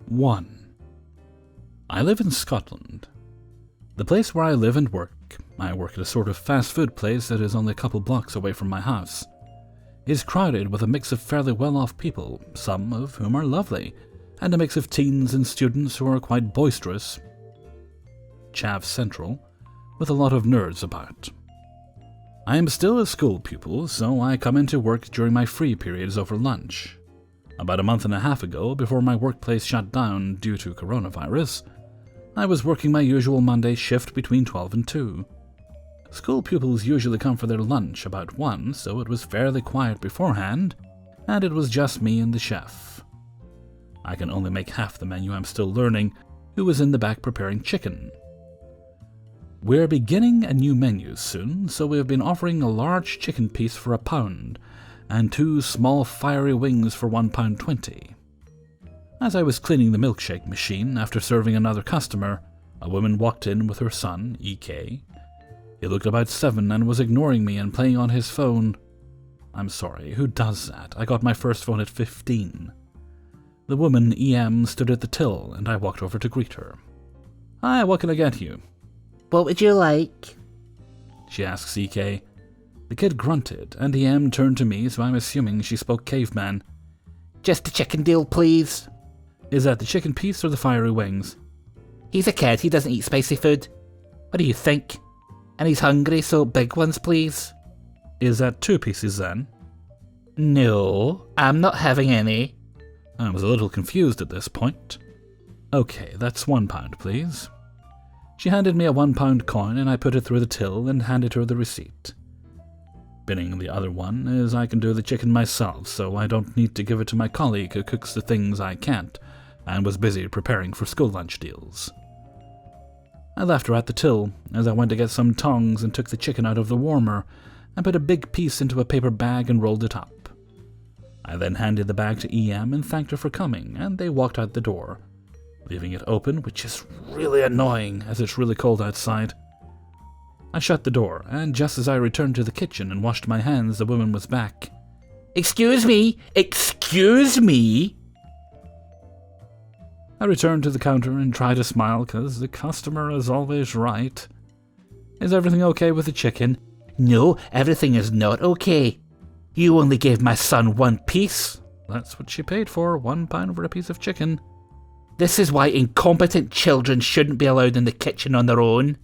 1. I live in Scotland. The place where I live and work, I work at a sort of fast food place that is only a couple blocks away from my house, is crowded with a mix of fairly well-off people, some of whom are lovely, and a mix of teens and students who are quite boisterous, chav central, with a lot of nerds about. I am still a school pupil, so I come into work during my free periods over lunch. About a month and a half ago, before my workplace shut down due to coronavirus, I was working my usual Monday shift between 12 and 2. School pupils usually come for their lunch about 1, so it was fairly quiet beforehand, and it was just me and the chef. I can only make half the menu I'm still learning, who was in the back preparing chicken. We're beginning a new menu soon, so we have been offering a large chicken piece for £1, and 2 small fiery wings for £1.20. As I was cleaning the milkshake machine after serving another customer, a woman walked in with her son, EK. He looked about 7 and was ignoring me and playing on his phone. I'm sorry, who does that? I got my first phone at 15. The woman, EM, stood at the till, and I walked over to greet her. Hi, what can I get you? What would you like? She asks EK. The kid grunted, and EM turned to me, so I'm assuming she spoke caveman. Just a chicken deal, please. Is that the chicken piece or the fiery wings? He's a kid, he doesn't eat spicy food. What do you think? And he's hungry, so big ones, please. Is that 2 pieces then? No, I'm not having any. I was a little confused at this point. Okay, that's £1, please. She handed me a £1 coin and I put it through the till and handed her the receipt. Binning the other one is I can do the chicken myself, so I don't need to give it to my colleague who cooks the things I can't, and was busy preparing for school lunch deals. I left her at the till, as I went to get some tongs and took the chicken out of the warmer, and put a big piece into a paper bag and rolled it up. I then handed the bag to EM and thanked her for coming, and they walked out the door, leaving it open, which is really annoying as it's really cold outside. I shut the door, and just as I returned to the kitchen and washed my hands, the woman was back. Excuse me! Excuse me! I returned to the counter and tried to smile, because the customer is always right. Is everything okay with the chicken? No, everything is not okay. You only gave my son 1 piece. That's what she paid for, £1 for a piece of chicken. This is why incompetent children shouldn't be allowed in the kitchen on their own.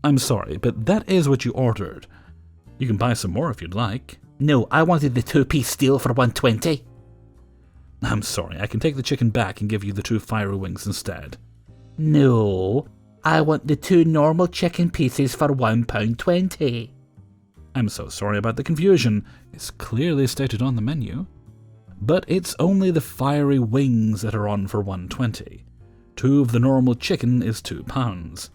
I'm sorry, but that is what you ordered. You can buy some more if you'd like. No, I wanted the 2-piece deal for £1.20. I'm sorry, I can take the chicken back and give you the 2 fiery wings instead. No, I want the 2 normal chicken pieces for £1.20. I'm so sorry about the confusion. It's clearly stated on the menu. But it's only the fiery wings that are on for £1.20. 2 of the normal chicken is £2.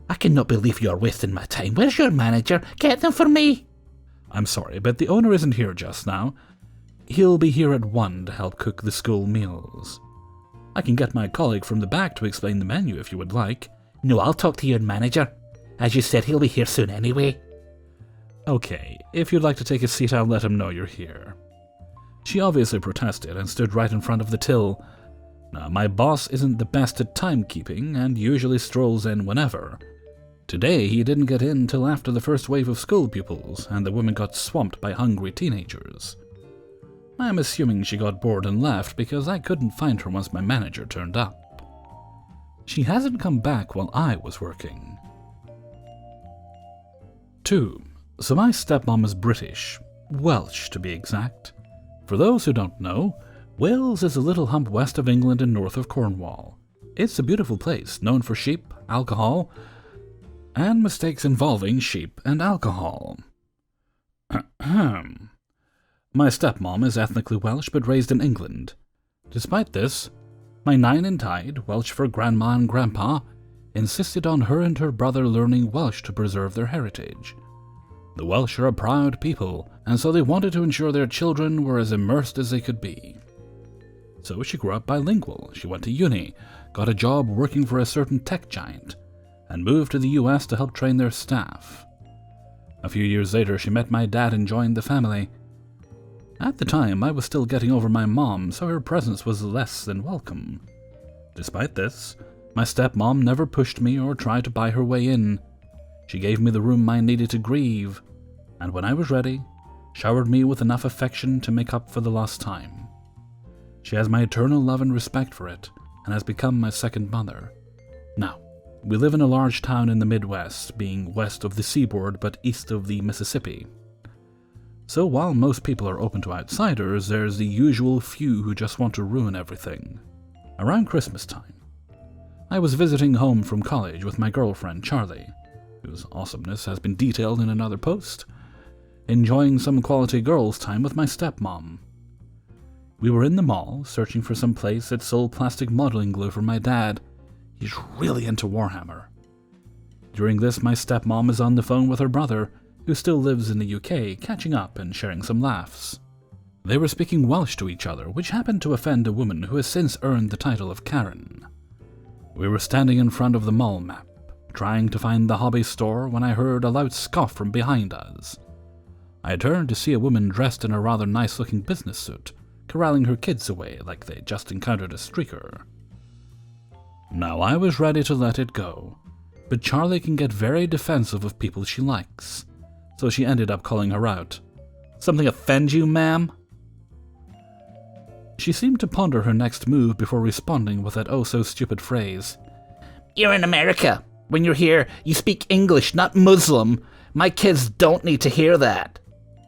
I cannot believe you're wasting my time. Where's your manager? Get them for me. I'm sorry, but the owner isn't here just now. He'll be here at 1 to help cook the school meals. I can get my colleague from the back to explain the menu if you would like. No, I'll talk to your manager. As you said, he'll be here soon anyway. Okay, if you'd like to take a seat, I'll let him know you're here. She obviously protested and stood right in front of the till. Now, my boss isn't the best at timekeeping and usually strolls in whenever. Today, he didn't get in till after the first wave of school pupils, and the woman got swamped by hungry teenagers. I'm assuming she got bored and left because I couldn't find her once my manager turned up. She hasn't come back while I was working. 2. So my stepmom is British, Welsh to be exact. For those who don't know, Wales is a little hump west of England and north of Cornwall. It's a beautiful place, known for sheep, alcohol, and mistakes involving sheep and alcohol. My stepmom is ethnically Welsh but raised in England. Despite this, my nine and tide, Welsh for grandma and grandpa, insisted on her and her brother learning Welsh to preserve their heritage. The Welsh are a proud people, and so they wanted to ensure their children were as immersed as they could be. So she grew up bilingual, she went to uni, got a job working for a certain tech giant, and moved to the US to help train their staff. A few years later, she met my dad and joined the family. At the time, I was still getting over my mom, so her presence was less than welcome. Despite this, my stepmom never pushed me or tried to buy her way in. She gave me the room I needed to grieve, and when I was ready, showered me with enough affection to make up for the lost time. She has my eternal love and respect for it, and has become my second mother. Now, we live in a large town in the Midwest, being west of the seaboard but east of the Mississippi. So while most people are open to outsiders, there's the usual few who just want to ruin everything. Around Christmas time, I was visiting home from college with my girlfriend Charlie, whose awesomeness has been detailed in another post, enjoying some quality girls' time with my stepmom. We were in the mall, searching for some place that sold plastic modeling glue for my dad. He's really into Warhammer. During this, my stepmom is on the phone with her brother, who still lives in the UK, catching up and sharing some laughs. They were speaking Welsh to each other, which happened to offend a woman who has since earned the title of Karen. We were standing in front of the mall map, trying to find the hobby store, when I heard a loud scoff from behind us. I turned to see a woman dressed in a rather nice-looking business suit, corralling her kids away like they just encountered a streaker. Now I was ready to let it go, but Charlie can get very defensive of people she likes, so she ended up calling her out. Something offend you, ma'am? She seemed to ponder her next move before responding with that oh-so-stupid phrase. You're in America. When you're here, you speak English, not Muslim. My kids don't need to hear that.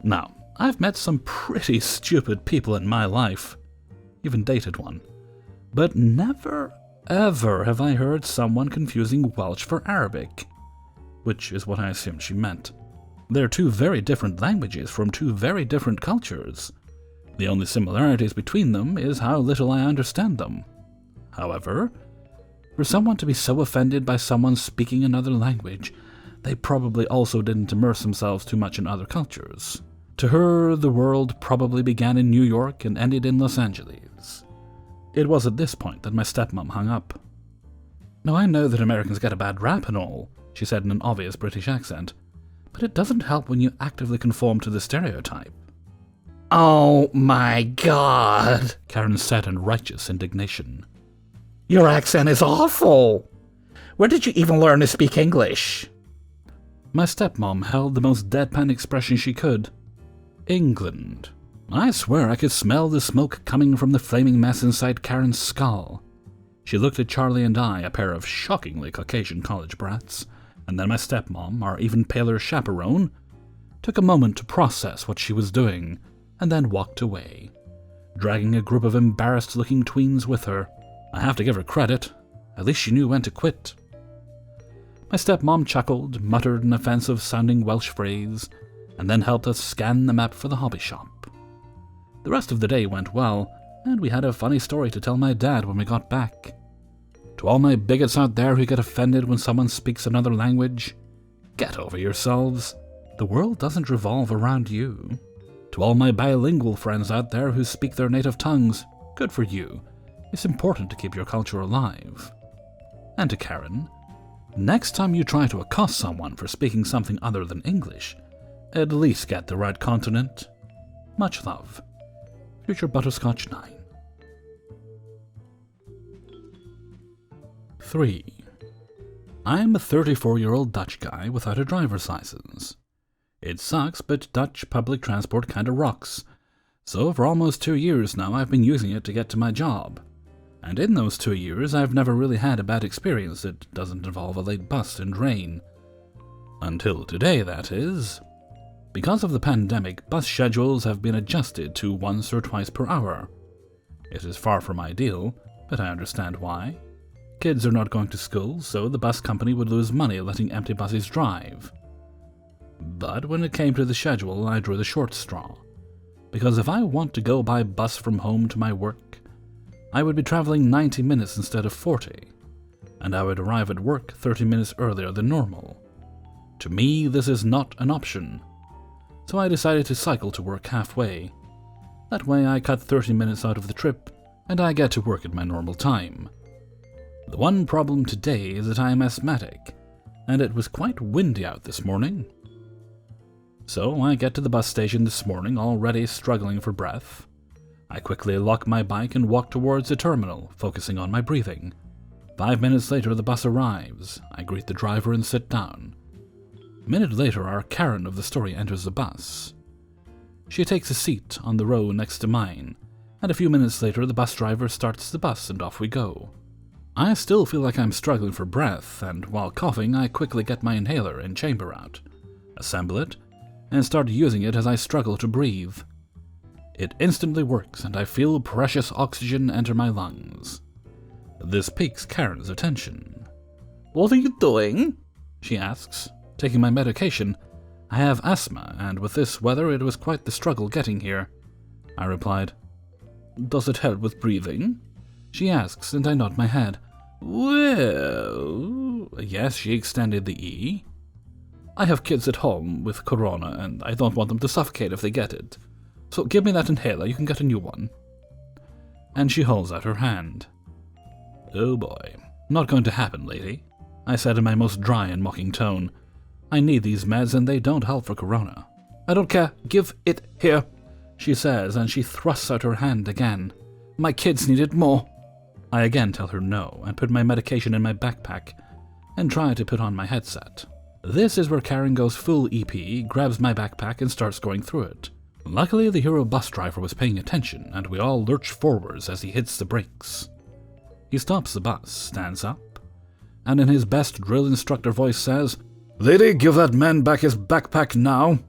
Now, I've met some pretty stupid people in my life, even dated one, but never ever have I heard someone confusing Welsh for Arabic, which is what I assumed she meant. They're two very different languages from two very different cultures. The only similarities between them is how little I understand them. However, for someone to be so offended by someone speaking another language, they probably also didn't immerse themselves too much in other cultures. To her, the world probably began in New York and ended in Los Angeles. It was at this point that my stepmom hung up. Now I know that Americans get a bad rap and all, she said in an obvious British accent, but it doesn't help when you actively conform to the stereotype. Oh my God, Karen said in righteous indignation. Your accent is awful. Where did you even learn to speak English? My stepmom held the most deadpan expression she could. England. I swear I could smell the smoke coming from the flaming mess inside Karen's skull. She looked at Charlie and I, a pair of shockingly Caucasian college brats, and then my stepmom, our even paler chaperone, took a moment to process what she was doing, and then walked away, dragging a group of embarrassed-looking tweens with her. I have to give her credit. At least she knew when to quit. My stepmom chuckled, muttered an offensive-sounding Welsh phrase, and then helped us scan the map for the hobby shop. The rest of the day went well, and we had a funny story to tell my dad when we got back. To all my bigots out there who get offended when someone speaks another language, get over yourselves. The world doesn't revolve around you. To all my bilingual friends out there who speak their native tongues, good for you. It's important to keep your culture alive. And to Karen, next time you try to accost someone for speaking something other than English, at least get the right continent. Much love. Future Butterscotch 9. 3. I am a 34-year-old Dutch guy without a driver's license. It sucks, but Dutch public transport kinda rocks. So for almost 2 years now I've been using it to get to my job. And in those 2 years I've never really had a bad experience that doesn't involve a late bus and rain. Until today, that is. Because of the pandemic, bus schedules have been adjusted to once or twice per hour. It is far from ideal, but I understand why. Kids are not going to school, so the bus company would lose money letting empty buses drive. But when it came to the schedule, I drew the short straw. Because if I want to go by bus from home to my work, I would be traveling 90 minutes instead of 40, and I would arrive at work 30 minutes earlier than normal. To me, this is not an option. So I decided to cycle to work halfway. That way I cut 30 minutes out of the trip, and I get to work at my normal time. The one problem today is that I am asthmatic, and it was quite windy out this morning. So I get to the bus station this morning already struggling for breath. I quickly lock my bike and walk towards the terminal, focusing on my breathing. 5 minutes later, the bus arrives. I greet the driver and sit down. A minute later, our Karen of the story enters the bus. She takes a seat on the row next to mine, and a few minutes later, the bus driver starts the bus and off we go. I still feel like I'm struggling for breath, and while coughing, I quickly get my inhaler and chamber out, assemble it, and start using it as I struggle to breathe. It instantly works, and I feel precious oxygen enter my lungs. This piques Karen's attention. "What are you doing?" she asks. "Taking my medication. I have asthma, and with this weather it was quite the struggle getting here," I replied. "Does it help with breathing?" she asks, and I nod my head. "Well, yes," she extended the E. "I have kids at home with corona, and I don't want them to suffocate if they get it. So give me that inhaler, you can get a new one." And she holds out her hand. "Oh boy, not going to happen, lady," I said in my most dry and mocking tone. "I need these meds and they don't help for corona." "I don't care, give it here," she says, and she thrusts out her hand again. "My kids need it more." I again tell her no, and put my medication in my backpack, and try to put on my headset. This is where Karen goes full EP, grabs my backpack and starts going through it. Luckily, the hero bus driver was paying attention, and we all lurch forwards as he hits the brakes. He stops the bus, stands up, and in his best drill instructor voice says, "Lady, give that man back his backpack now."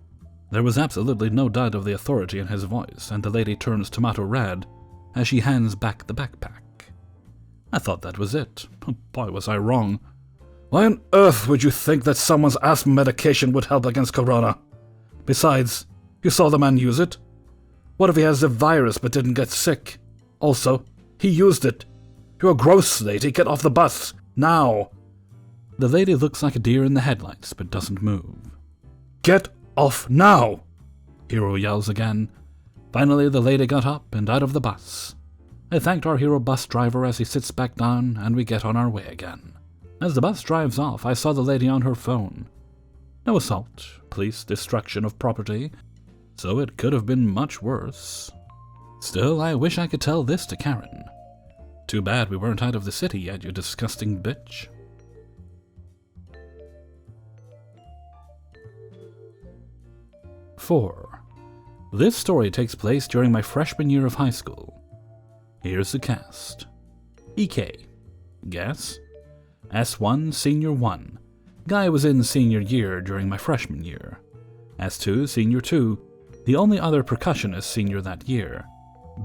There was absolutely no doubt of the authority in his voice, and the lady turns tomato red as she hands back the backpack. I thought that was it. Boy, was I wrong. Why on earth would you think that someone's asthma medication would help against corona? Besides, you saw the man use it. What if he has the virus but didn't get sick? Also, he used it. You're gross, lady. Get off the bus. Now. The lady looks like a deer in the headlights but doesn't move. "Get off now!" Hero yells again. Finally, the lady got up and out of the bus. I thanked our hero bus driver as he sits back down, and we get on our way again. As the bus drives off, I saw the lady on her phone. No assault, police destruction of property, so it could have been much worse. Still, I wish I could tell this to Karen. Too bad we weren't out of the city yet, you disgusting bitch. Four. This story takes place during my freshman year of high school. Here's the cast. EK. Guess? S1, Senior 1. Guy was in senior year during my freshman year. S2, Senior 2. The only other percussionist senior that year.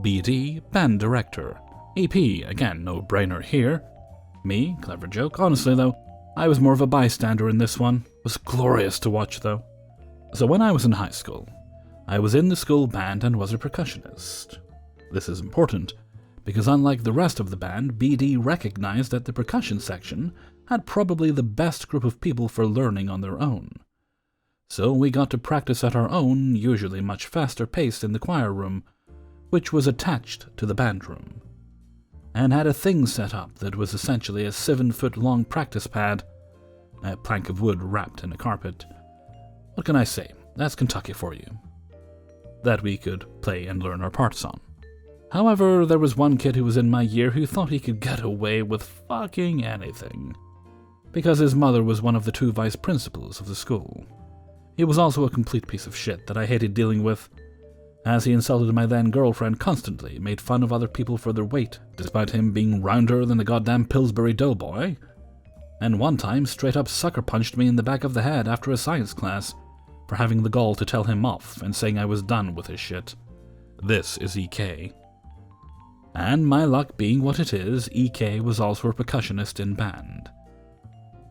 BD, Band Director. EP, again, no brainer here. Me, clever joke. Honestly though, I was more of a bystander in this one. It was glorious to watch though. So when I was in high school, I was in the school band and was a percussionist. This is important, because unlike the rest of the band, BD recognized that the percussion section had probably the best group of people for learning on their own. So we got to practice at our own, usually much faster pace in the choir room, which was attached to the band room, and had a thing set up that was essentially a 7-foot-long practice pad, a plank of wood wrapped in a carpet. What can I say? That's Kentucky for you. That we could play and learn our parts on. However, there was one kid who was in my year who thought he could get away with fucking anything, because his mother was one of the 2 vice principals of the school. He was also a complete piece of shit that I hated dealing with, as he insulted my then girlfriend constantly, made fun of other people for their weight, despite him being rounder than the goddamn Pillsbury Doughboy, and one time straight up sucker punched me in the back of the head after a science class for having the gall to tell him off and saying I was done with his shit. This is EK. And my luck being what it is, EK was also a percussionist in band.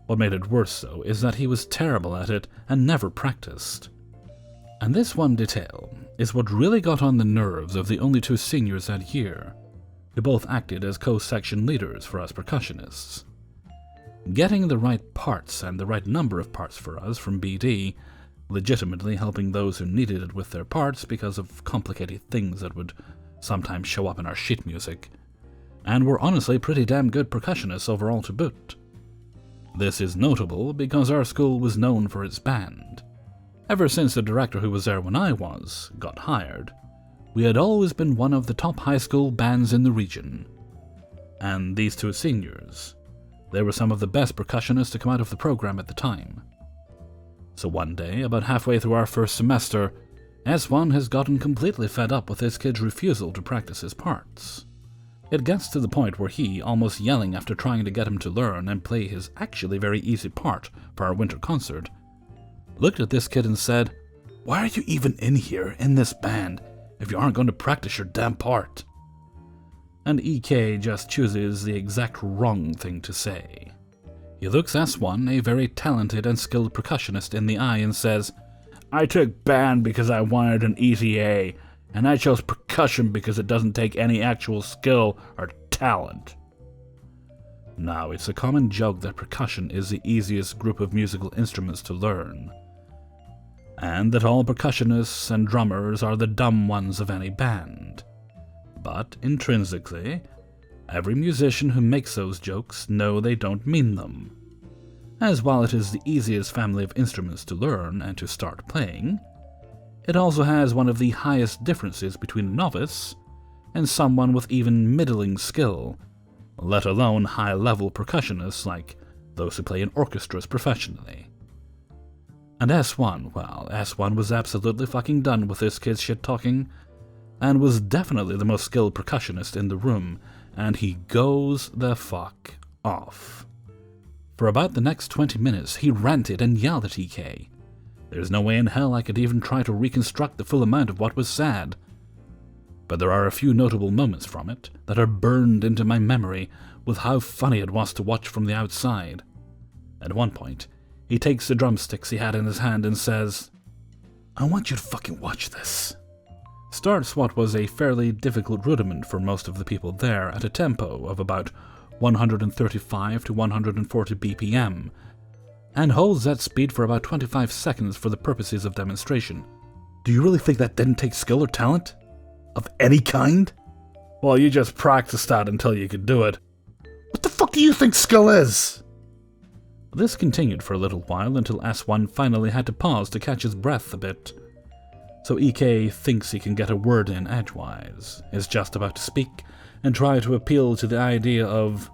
What made it worse, though, is that he was terrible at it and never practiced. And this one detail is what really got on the nerves of the only 2 seniors that year, who both acted as co-section leaders for us percussionists. Getting the right parts and the right number of parts for us from BD, legitimately helping those who needed it with their parts because of complicated things that would sometimes show up in our shit music, and were honestly pretty damn good percussionists overall to boot. This is notable because our school was known for its band. Ever since the director who was there when I was got hired, we had always been one of the top high school bands in the region. And these two seniors, they were some of the best percussionists to come out of the program at the time. So one day, about halfway through our first semester, S1 has gotten completely fed up with this kid's refusal to practice his parts. It gets to the point where he, almost yelling after trying to get him to learn and play his actually very easy part for our winter concert, looked at this kid and said, "Why are you even in here, in this band, if you aren't going to practice your damn part?" And EK just chooses the exact wrong thing to say. He looks S1, a very talented and skilled percussionist, in the eye and says, "I took band because I wanted an easy A, and I chose percussion because it doesn't take any actual skill or talent." Now, it's a common joke that percussion is the easiest group of musical instruments to learn, and that all percussionists and drummers are the dumb ones of any band. But intrinsically, every musician who makes those jokes know they don't mean them. As while it is the easiest family of instruments to learn and to start playing, it also has one of the highest differences between a novice and someone with even middling skill, let alone high-level percussionists like those who play in orchestras professionally. And S1, well, S1 was absolutely fucking done with this kid's shit-talking, and was definitely the most skilled percussionist in the room, and he goes the fuck off. For about the next 20 minutes, he ranted and yelled at EK. There's no way in hell I could even try to reconstruct the full amount of what was said. But there are a few notable moments from it that are burned into my memory with how funny it was to watch from the outside. At one point, he takes the drumsticks he had in his hand and says, "I want you to fucking watch this." Starts what was a fairly difficult rudiment for most of the people there at a tempo of about 135 to 140 BPM, and holds that speed for about 25 seconds for the purposes of demonstration. Do you really think that didn't take skill or talent? Of any kind? Well, you just practiced that until you could do it. What the fuck do you think skill is? This continued for a little while until S1 finally had to pause to catch his breath a bit. So EK thinks he can get a word in edgewise, is just about to speak, and try to appeal to the idea of,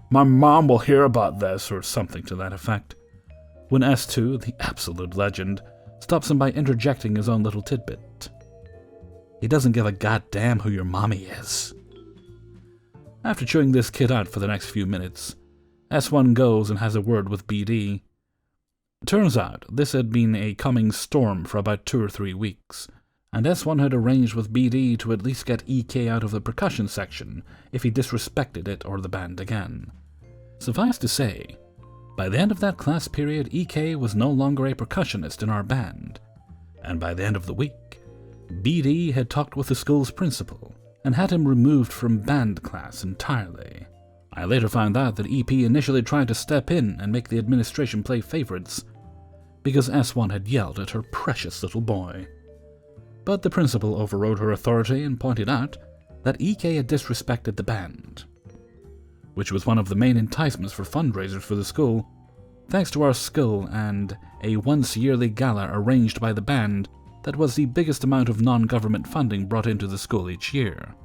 "My mom will hear about this," or something to that effect, when S2, the absolute legend, stops him by interjecting his own little tidbit. He doesn't give a goddamn who your mommy is. After chewing this kid out for the next few minutes, S1 goes and has a word with BD. Turns out, this had been a coming storm for about 2 or 3 weeks, and S1 had arranged with BD to at least get EK out of the percussion section if he disrespected it or the band again. Suffice to say, by the end of that class period, EK was no longer a percussionist in our band, and by the end of the week, BD had talked with the school's principal and had him removed from band class entirely. I later found out that EP initially tried to step in and make the administration play favorites, because S1 had yelled at her precious little boy. But the principal overrode her authority and pointed out that EK had disrespected the band, which was one of the main enticements for fundraisers for the school, thanks to our skill and a once-yearly gala arranged by the band that was the biggest amount of non-government funding brought into the school each year.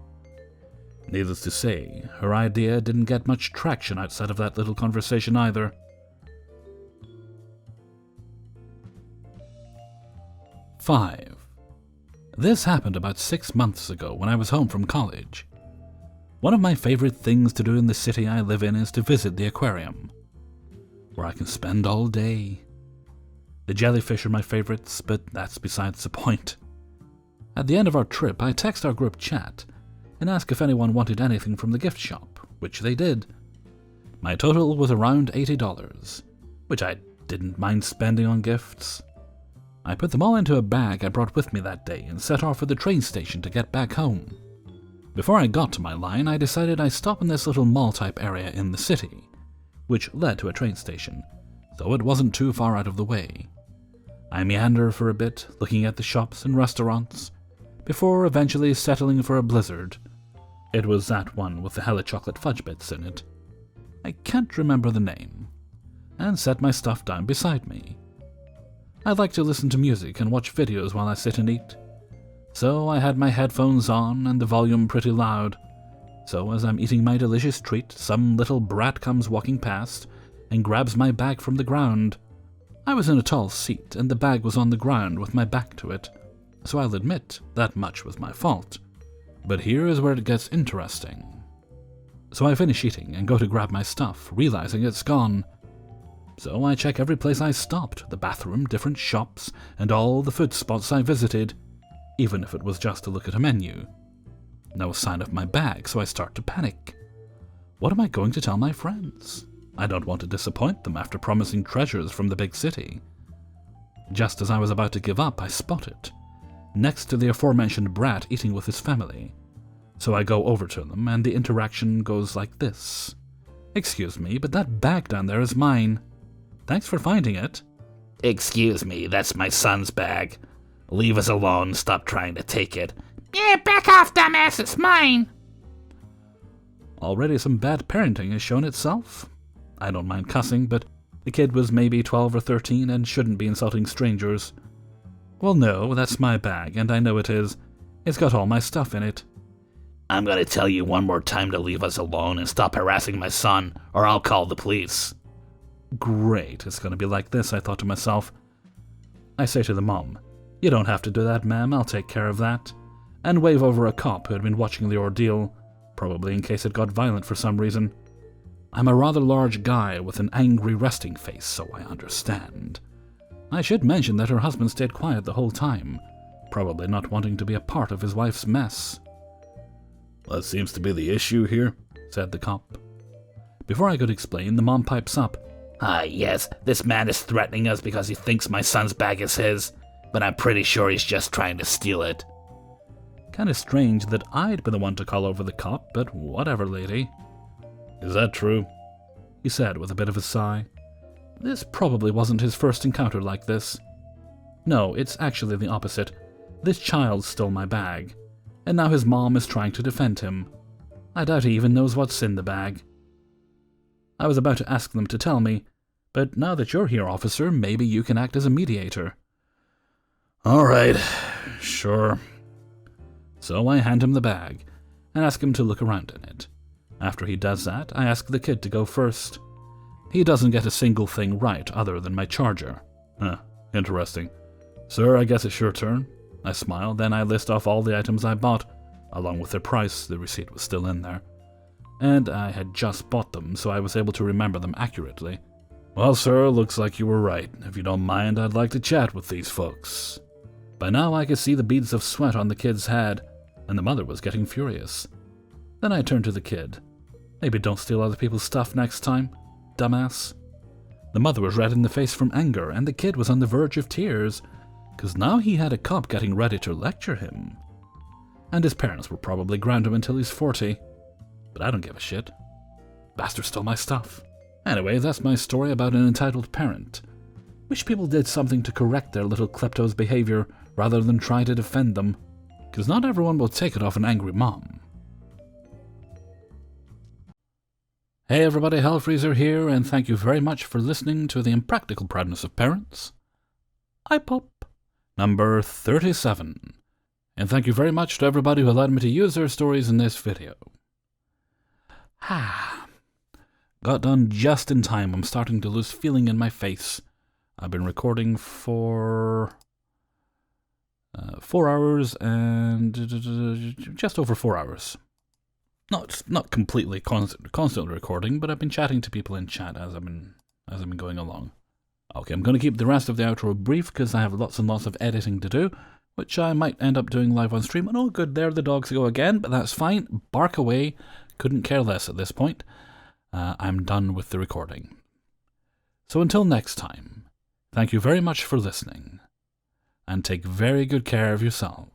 Needless to say, her idea didn't get much traction outside of that little conversation either. Five. This happened about 6 months ago when I was home from college. One of my favorite things to do in the city I live in is to visit the aquarium, where I can spend all day. The jellyfish are my favorites, but that's besides the point. At the end of our trip, I text our group chat and ask if anyone wanted anything from the gift shop, which they did. My total was around $80, which I didn't mind spending on gifts. I put them all into a bag I brought with me that day and set off for the train station to get back home. Before I got to my line, I decided I'd stop in this little mall-type area in the city, which led to a train station, though it wasn't too far out of the way. I meander for a bit, looking at the shops and restaurants, before eventually settling for a Blizzard. It was that one with the hella chocolate fudge bits in it. I can't remember the name, and set my stuff down beside me. I like to listen to music and watch videos while I sit and eat, So I had my headphones on and the volume pretty loud. So as I'm eating my delicious treat, some little brat comes walking past and grabs my bag from the ground. I was in a tall seat and the bag was on the ground with my back to it, so I'll admit that much was my fault. But here is where it gets interesting. So I finish eating and go to grab my stuff, realizing it's gone. So I check every place I stopped, the bathroom, different shops, and all the food spots I visited, even if it was just to look at a menu. No sign of my bag, so I start to panic. What am I going to tell my friends? I don't want to disappoint them after promising treasures from the big city. Just as I was about to give up, I spot it, next to the aforementioned brat eating with his family. So I go over to them, and the interaction goes like this. "Excuse me, but that bag down there is mine. Thanks for finding it." Excuse me, that's my son's bag. Leave us alone, stop trying to take it. Yeah, back off, dumbass, it's mine. Already some bad parenting has shown itself. I don't mind cussing, but the kid was maybe 12 or 13 and shouldn't be insulting strangers. Well, no, that's my bag, and I know it is. It's got all my stuff in it. I'm gonna tell you one more time to leave us alone and stop harassing my son, or I'll call the police. Great, it's gonna be like this, I thought to myself. I say to the mom, "You don't have to do that, ma'am, I'll take care of that," and wave over a cop who had been watching the ordeal, probably in case it got violent for some reason. I'm a rather large guy with an angry resting face, so I understand. I should mention that her husband stayed quiet the whole time, probably not wanting to be a part of his wife's mess. "That seems to be the issue here," said the cop. Before I could explain, the mom pipes up. Yes, this man is threatening us because he thinks my son's bag is his, but I'm pretty sure he's just trying to steal it. Kinda strange that I'd be the one to call over the cop, but whatever, lady. "Is that true?" he said with a bit of a sigh. This probably wasn't his first encounter like this. No, it's actually the opposite. This child stole my bag, and now his mom is trying to defend him. I doubt he even knows what's in the bag. I was about to ask them to tell me, but now that you're here, officer, maybe you can act as a mediator. All right, sure. So I hand him the bag and ask him to look around in it. After he does that, I ask the kid to go first. He doesn't get a single thing right other than my charger. Interesting. "Sir, I guess it's your turn." I smile, then I list off all the items I bought, along with their price. The receipt was still in there. And I had just bought them, so I was able to remember them accurately. "Well, sir, looks like you were right. If you don't mind, I'd like to chat with these folks." By now I could see the beads of sweat on the kid's head, and the mother was getting furious. Then I turned to the kid. "Maybe don't steal other people's stuff next time, dumbass." The mother was red in the face from anger, and the kid was on the verge of tears, because now he had a cop getting ready to lecture him. And his parents will probably ground him until he's 40. But I don't give a shit. Bastard stole my stuff. Anyway, that's my story about an entitled parent. Wish people did something to correct their little klepto's behavior rather than try to defend them, because not everyone will take it off an angry mom. Hey everybody, Hellfreezer here, and thank you very much for listening to the Impractical Proudness of Parents. iPop number 37. And thank you very much to everybody who allowed me to use their stories in this video. Got done just in time. I'm starting to lose feeling in my face. I've been recording for 4 hours and just over 4 hours. Not completely constantly recording, but I've been chatting to people in chat as I've been going along. Okay, I'm going to keep the rest of the outro brief because I have lots and lots of editing to do, which I might end up doing live on stream. And oh good, there the dogs go again, but that's fine. Bark away. Couldn't care less at this point. I'm done with the recording. So until next time, thank you very much for listening, and take very good care of yourself.